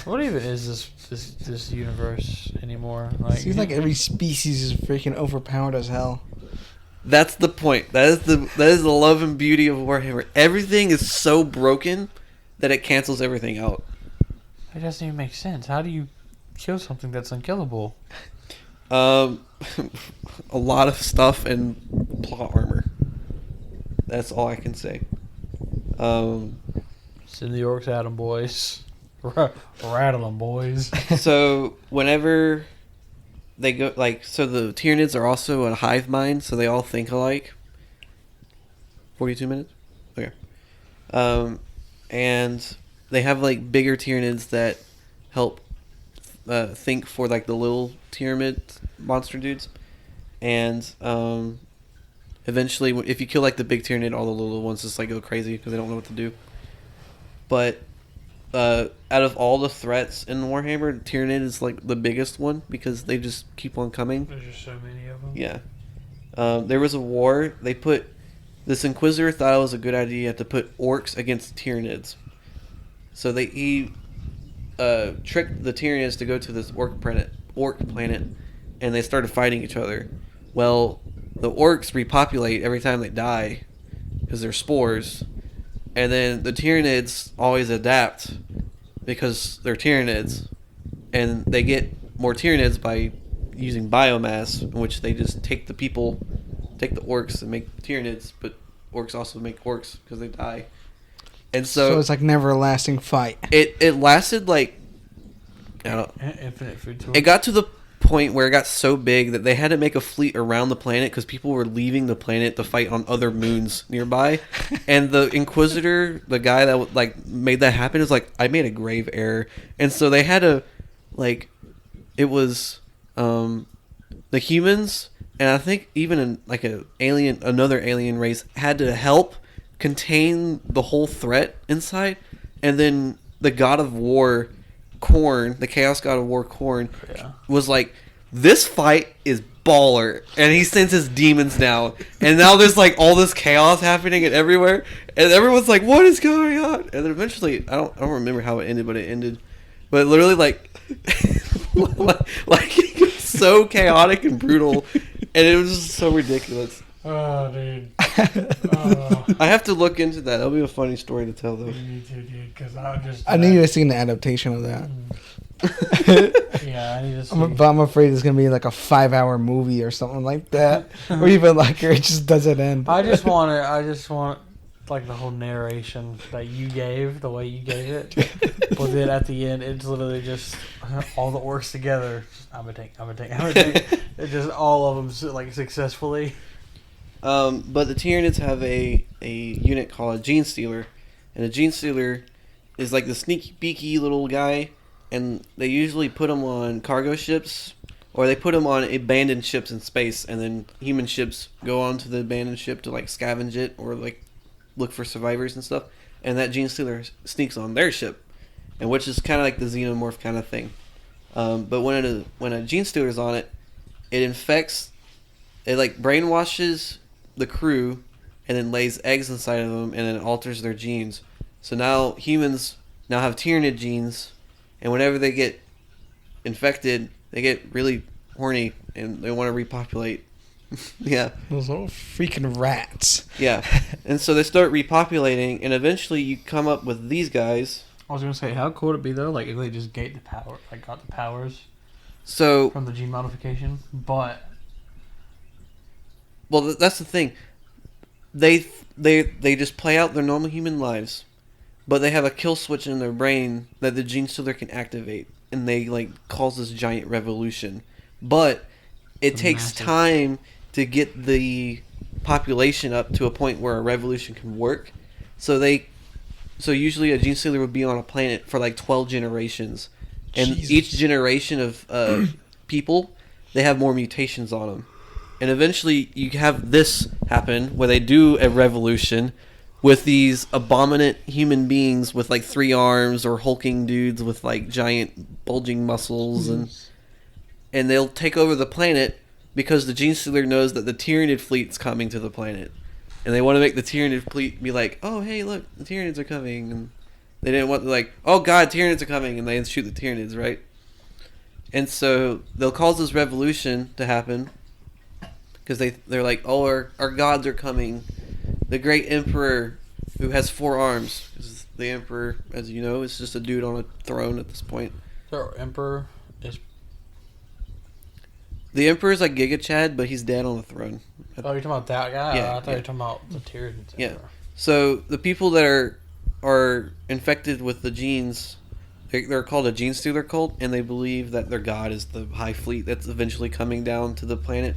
What even is this universe anymore? Like, Seems like every species is freaking overpowered as hell. That's the point. That is the love and beauty of Warhammer. Everything is so broken that it cancels everything out. It doesn't even make sense. How do you kill something that's unkillable? A lot of stuff and plot armor. That's all I can say. Send the orcs at 'em, boys. Rattle 'em, boys. So whenever they go, like, so the Tyranids are also a hive mind, so they all think alike. 42 minutes? Okay. And they have, like, bigger Tyranids that help think for, like, the little Tyranid monster dudes. And eventually, if you kill, like, the big Tyranid, all the little ones just, like, go crazy because they don't know what to do. But out of all the threats in Warhammer, Tyranid is like the biggest one because they just keep on coming. There's just so many of them. Yeah. There was a war. They put this Inquisitor thought it was a good idea to put orcs against Tyranids. So he tricked the Tyranids to go to this orc planet, and they started fighting each other. Well, the orcs repopulate every time they die because they're spores. And then the Tyranids always adapt because they're Tyranids. And they get more Tyranids by using biomass, in which they just take the orcs and make Tyranids, but orcs also make orcs because they die. And so it's like never a lasting fight. It lasted like, I don't know. Infinite food source. It got to the point where it got so big that they had to make a fleet around the planet because people were leaving the planet to fight on other moons nearby. And the Inquisitor, the guy that like made that happen, is like, I made a grave error. And so they had to, like, it was the humans, and I think even another alien race had to help contain the whole threat inside. And then the God of War, Khorne, the Chaos God of War, Khorne, was like, this fight is baller, and he sends his demons down, and now there's like all this chaos happening and everywhere, and everyone's like, what is going on? And then eventually, I don't remember how it ended, but it ended, but literally like like it was so chaotic and brutal, and it was just so ridiculous. Oh, dude. I have to look into that. That'll be a funny story to tell, though. You need to, dude, because I need to see an adaptation of that. Yeah, I need to see. But I'm afraid it's gonna be like a 5-hour movie or something like that, or even like it just doesn't end. I just want like the whole narration that you gave, the way you gave it. But then at the end, it's literally just all the orcs together. I'm a tank. It's just all of them like successfully. But the Tyranids have a unit called a Gene Stealer, and a Gene Stealer is like the sneaky beaky little guy, and they usually put them on cargo ships, or they put them on abandoned ships in space, and then human ships go onto the abandoned ship to like scavenge it or like look for survivors and stuff, and that Gene Stealer sneaks on their ship, and which is kind of like the xenomorph kind of thing. But when a Gene Stealer's on it, it infects, it like brainwashes the crew, and then lays eggs inside of them, and then alters their genes. So now humans now have Tyranid genes, and whenever they get infected, they get really horny and they want to repopulate. Yeah. Those little freaking rats. Yeah. And so they start repopulating, and eventually you come up with these guys. I was gonna say, how cool would it be though? Like if they just got the powers So from the gene modification, but well, that's the thing. They just play out their normal human lives, but they have a kill switch in their brain that the Gene Stealer can activate, and they like cause this giant revolution. But it takes massive. time to get the population up to a point where a revolution can work. So usually a Gene Stealer would be on a planet for like 12 generations, and Jesus. each generation of people, they have more mutations on them. And eventually you have this happen where they do a revolution with these abominant human beings with like 3 arms, or hulking dudes with like giant bulging muscles, and they'll take over the planet because the Gene Stealer knows that the Tyranid fleet's coming to the planet. And they want to make the Tyranid fleet be like, oh, hey, look, the Tyranids are coming. And they didn't want to like, oh, God, Tyranids are coming. And they shoot the Tyranids, right? And so they'll cause this revolution to happen because they're like, oh, our gods are coming. The great emperor who has 4 arms. 'Cause the emperor, as you know, is just a dude on a throne at this point. the emperor is. The emperor's like Giga Chad, but he's dead on a throne. Oh, you're talking about that guy? Yeah, I thought you were talking about the Tyranids. Yeah. So the people that are infected with the genes, they're called a Gene Stealer cult, and they believe that their god is the High Fleet that's eventually coming down to the planet.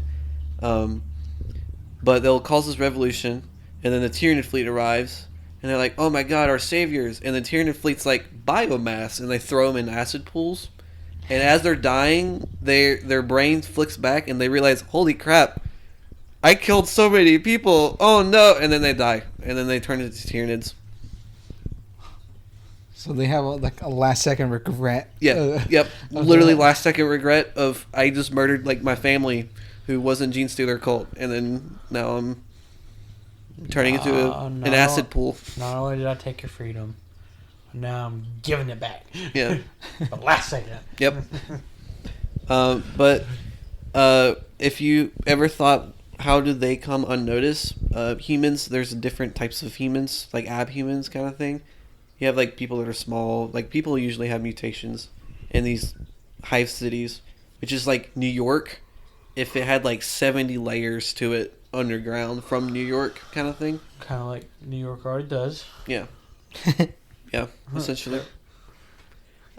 But they'll cause this revolution, and then the Tyranid fleet arrives, and they're like, "Oh my god, our saviors!" And the Tyranid fleet's like biomass, and they throw them in acid pools. And as they're dying, their brain flicks back, and they realize, "Holy crap! I killed so many people! Oh no!" And then they die, and then they turn into Tyranids. So they have a last second regret. Yeah, yep. Literally last second regret of I just murdered like my family who wasn't Gene Stealer cult, and then now I'm turning into an acid pool. Not only did I take your freedom, now I'm giving it back. Yeah. The last second. Yep. But if you ever thought, how did they come unnoticed? Humans, there's different types of humans, like abhumans kind of thing. You have like people that are small, like people usually have mutations in these hive cities, which is like New York, if it had like 70 layers to it underground from New York kind of thing. Kind of like New York already does. Yeah. Yeah, essentially.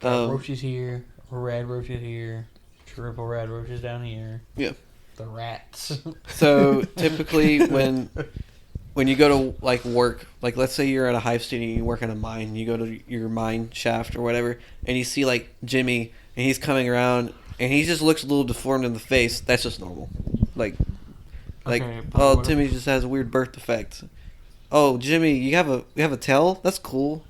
Roaches here, red roaches here, triple red roaches down here. Yeah. The rats. So typically when you go to like work, like let's say you're at a hive city and you work in a mine, you go to your mine shaft or whatever, and you see like Jimmy and he's coming around and he just looks a little deformed in the face. That's just normal. Like Okay, oh, Timmy just has a weird birth defect. Oh, Jimmy, you have a tail? That's cool.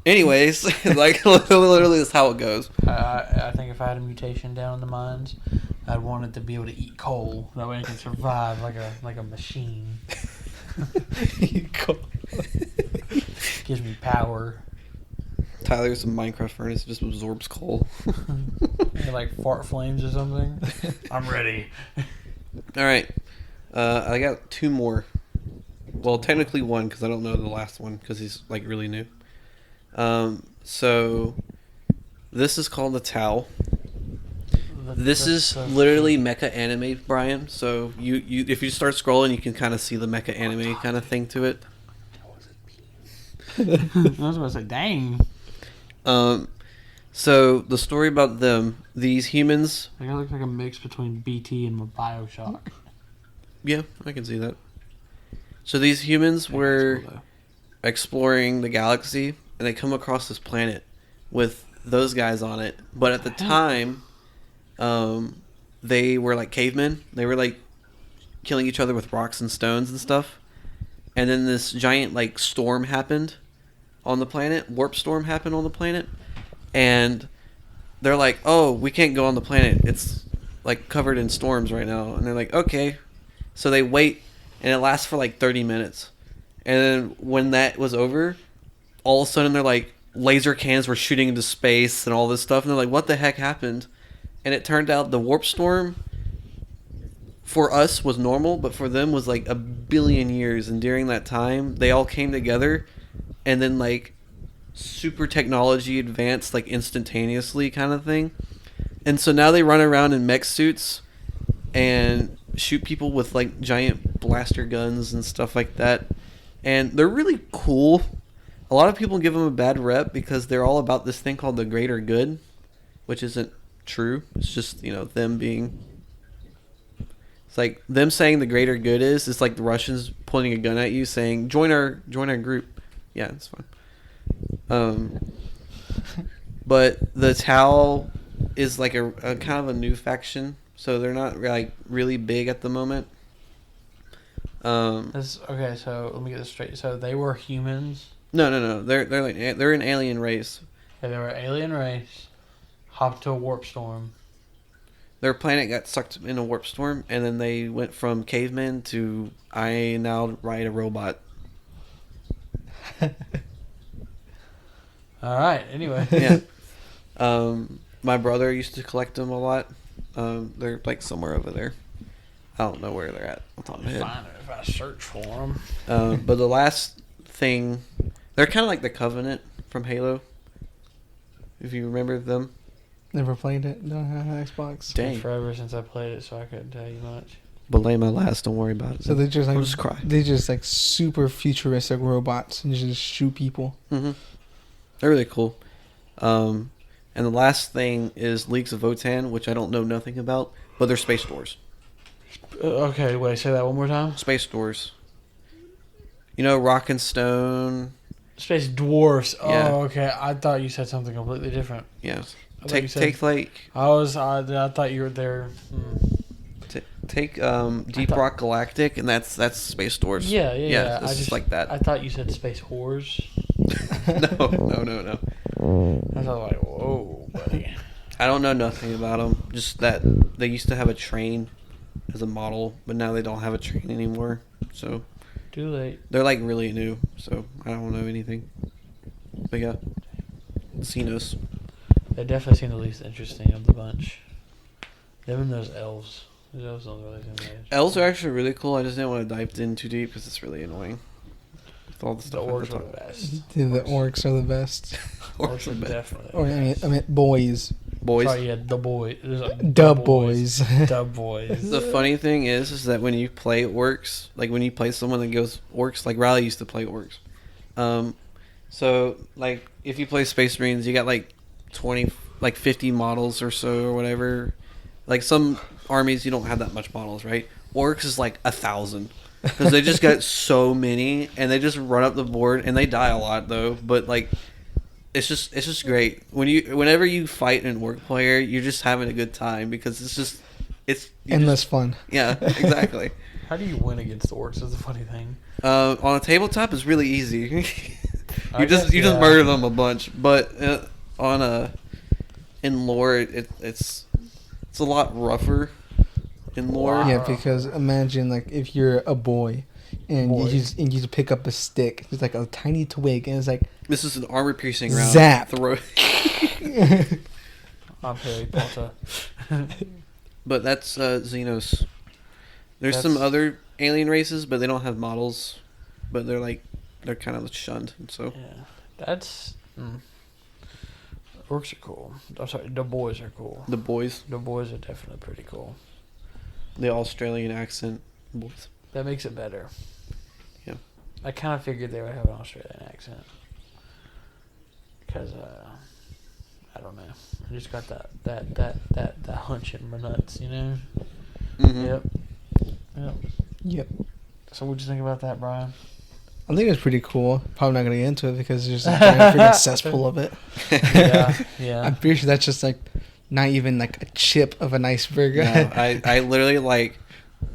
Anyways, like literally that's how it goes. I think if I had a mutation down in the mines, I'd want it to be able to eat coal. That way it can survive like a machine. Gives me power. Tyler's a Minecraft furnace, just absorbs coal. Like fart flames or something. I'm ready. All right, I got 2 more. Well, technically 1 because I don't know the last one because he's like really new. So this is called the Tau. This is literally mecha anime, Brian. So you if you start scrolling, you can kind of see the mecha anime kind of thing to it. I was about to say, dang. So the story about them, these humans. Like, it looks like a mix between BT and BioShock. Yeah, I can see that. So these humans were exploring the galaxy, and they come across this planet with those guys on it. But at the time, they were like cavemen. They were like killing each other with rocks and stones and stuff. And then this giant like storm happened on the planet. Warp storm happened on the planet, and they're like, "Oh, we can't go on the planet. It's like covered in storms right now." And they're like, "Okay." So they wait, and it lasts for like 30 minutes. And then when that was over, all of a sudden they're like, laser cannons were shooting into space and all this stuff. And they're like, what the heck happened? And it turned out the warp storm for us was normal, but for them was like a billion years. And during that time, they all came together, and then like super technology advanced like instantaneously kind of thing. And so now they run around in mech suits and shoot people with like giant blaster guns and stuff like that. And they're really cool. A lot of people give them a bad rep because they're all about this thing called the greater good, which isn't true. It's just, them being... It's like them saying the greater good is, it's like the Russians pointing a gun at you saying, join our group. Yeah, it's fine. But the Tau is like a kind of a new faction, so they're not like really big at the moment. Okay, so let me get this straight. So they were humans. No. They're an alien race. Yeah, they were an alien race. Hopped to a warp storm. Their planet got sucked in a warp storm, and then they went from cavemen to I now ride a robot. All right. Anyway. Yeah. My brother used to collect them a lot. They're like somewhere over there. I don't know where they're at. I'll top of my head. Find it if I search for them. But the last thing, they're kind of like the Covenant from Halo. If you remember them. Never played it. Don't have an Xbox. It's been forever since I played it, so I couldn't tell you much. Belay my last. Don't worry about it. So they're just like I'll just cry. They're just like super futuristic robots and just shoot people. Mm-hmm. They're really cool. And the last thing is Leagues of Votan, which I don't know nothing about, but they're space doors. Okay, wait, say that one more time. Space doors. Rock and Stone. Space dwarfs. Yeah. Oh, okay. I thought you said something completely different. Yes. I Take like. I thought you were there. Take Deep Rock Galactic, and that's Space Doors. Yeah. It's just like that. I thought you said space whores. No. I was like, whoa, buddy. I don't know nothing about them. Just that they used to have a train as a model, but now they don't have a train anymore. So Too late. they're like really new. So I don't know anything. But yeah, Xenos. They definitely seem the least interesting of the bunch. Them and those elves. Those elves don't really seem that interesting. Elves are actually really cool. I just didn't want to dive in too deep because it's really annoying. With all the The stuff. orcs are the best. Dude, the orcs are the best. Orcs are best. definitely. Or I mean boys. Boys. Sorry, yeah, the boy. The boys. The boys. The funny thing is that when you play orcs, like when you play someone that goes orcs, like Riley used to play orcs. So like if you play Space Marines, you got like 50 models or so or whatever. Like some armies, you don't have that much models, right? Orcs is like 1,000 because they just got so many, and they just run up the board, and they die a lot though. But like, it's just great whenever you fight an orc player, you're just having a good time because it's endless fun. Yeah, exactly. How do you win against the orcs? Is the funny thing. On a tabletop, it's really easy. you guess, just murder them a bunch, but in lore, it's a lot rougher in lore. Yeah, because imagine like if you're a boy and you just pick up a stick, it's like a tiny twig, and it's like This is an armor piercing round. Zap. Throw. I'm Harry Potter. But that's Xenos. There's some other alien races, but they don't have models. But they're kind of shunned. So Yeah, that's. Orcs are cool. I'm sorry, the boys are cool. the boys, The boys are definitely pretty cool. the Australian accent boys. That makes it better. Yeah. I kind of figured they would have an Australian accent. Because, I don't know. I just got that hunch in my nuts, you know? Mm-hmm. Yep. Yep. So what'd you think about that, Brian? I think it's pretty cool. Probably not gonna get into it because there's just a giant freaking cesspool of it. Yeah. I'm pretty sure that's just like not even like a chip of an iceberg. No, I literally like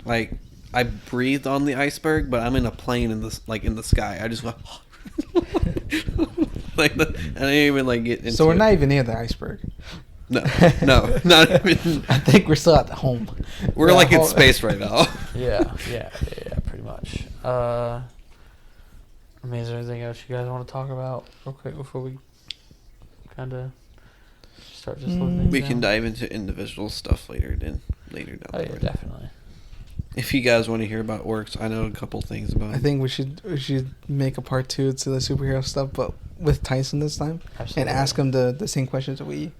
I breathed on the iceberg, but I'm in a plane in the sky. I just went I didn't even like get into So we're it. not even near the iceberg. No, not even. I think we're still at the home. We're like in space right now. Yeah, pretty much. I mean, is there anything else you guys want to talk about real quick before we kind of start just looking? We can dive into individual stuff later down Oh the yeah, road. definitely. If you guys want to hear about orcs, I know a couple things about. I think we should make a part 2 to the superhero stuff, but with Tyson this time, Absolutely. and ask him the same questions that we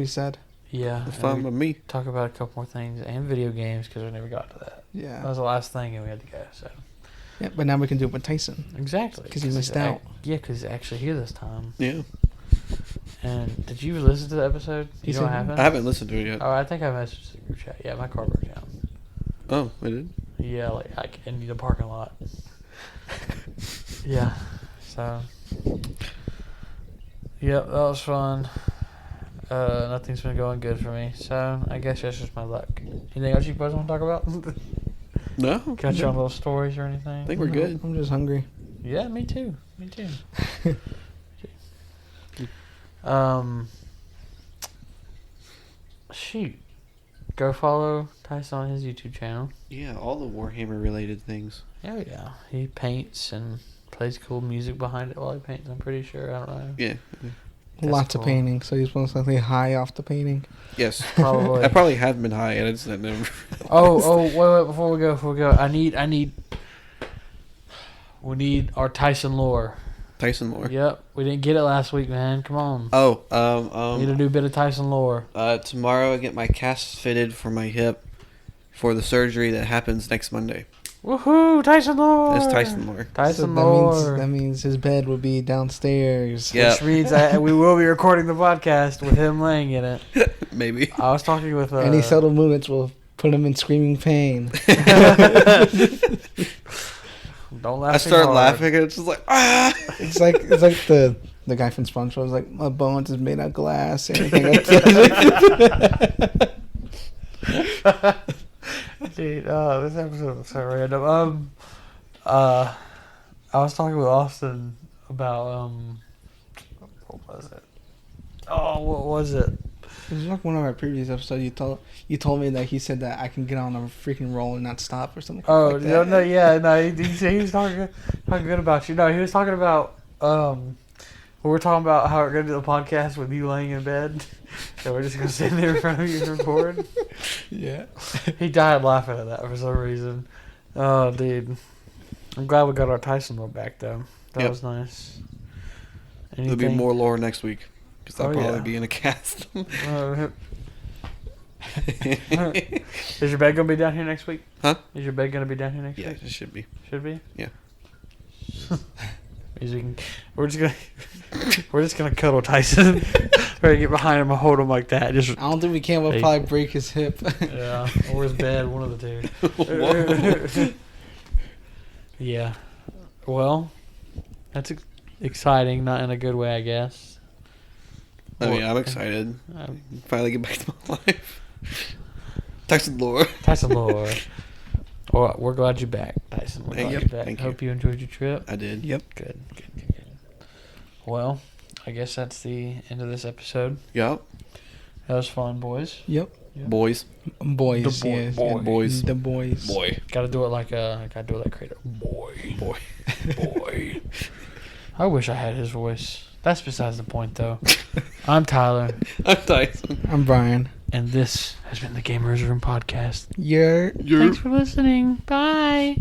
said. Yeah. It's fine with me. Talk about a couple more things and video games because we never got to that. That Yeah. was the last thing and we had to go. So Yeah, but now we can do it with Tyson. exactly 'Cause he missed he's out. Yeah, because he's actually here this time. Yeah, And did you listen to the episode? You know what happened? I haven't listened to it yet. Oh, I think I messaged the group chat. Yeah, my car broke down. Oh, I did. Yeah, like in the parking lot. Yeah. So. Yep, that was fun. Nothing's been going good for me, so I guess that's just my luck. Anything else you guys want to talk about? No, Catch you on little stories or anything? I think we're good. I'm just hungry. Yeah, me too. Shoot. Go follow Tyson on his YouTube channel. Yeah, all the Warhammer related things. Oh yeah, he paints and plays cool music behind it while he paints. I'm pretty sure. I don't know. Yeah. That's Lots cool. of painting, so he's most likely high off the painting. Yes. Probably. I probably have been high, and I just never. Oh, wait, before we go, we need our Tyson lore. Tyson lore. Yep, we didn't get it last week, man. Come on. Oh, Need to do a bit of Tyson lore. tomorrow I get my cast fitted for my hip for the surgery that happens next Monday. Woohoo, Tyson lore. That's Tyson lore. Tyson So lore. that means his bed will be downstairs. Yeah. Which means we will be recording the podcast with him laying in it. Maybe. I was talking with Any subtle movements will put him in screaming pain. Don't laugh. I too start hard. laughing, and it's just like ah. It's like the guy from SpongeBob was like, my bones is made of glass. Anything like that. Dude, this episode was so random. I was talking with Austin about what was it? Oh, what was it? It was like one of our previous episodes. You told me that he said that I can get on a freaking roll and not stop or something. Oh like that. no, he was talking good about you. No, he was talking about we were talking about how we're gonna do the podcast with you laying in bed. So we're just gonna sit there in front of you and record. Yeah. He died laughing at that for some reason. Oh, dude. I'm glad we got our Tyson lore back, though. That was nice. There'll be more lore next week because I'll Oh, probably yeah. be in a cast. Is your bed going to be down here next week? Huh? Is your bed going to be down here next Yeah, week? it should be. Should be? Yeah. We're just gonna cuddle Tyson. We're gonna get behind him and hold him like that. Just I don't think we can. We'll probably break his hip. yeah, or his bed, one of the two. Yeah. Well, that's exciting, not in a good way, I guess. I mean, I'm excited. Um, Finally get back to my life. Tyson lore. Tyson lore. Well, we're glad you're back, Tyson. We're glad Yep, you're back. thank Hope you enjoyed your trip. I did. Yep. Good. Well, I guess that's the end of this episode. Yup. That was fun, boys. Yep. Boys. Boys. The yes. Boys. The boys. Boy. Gotta do it like Kratos. Boy. I wish I had his voice. That's besides the point, though. I'm Tyler, I'm Tyson. I'm Brian. and this has been the Gamers Room Podcast. You're. Thanks for listening. Bye.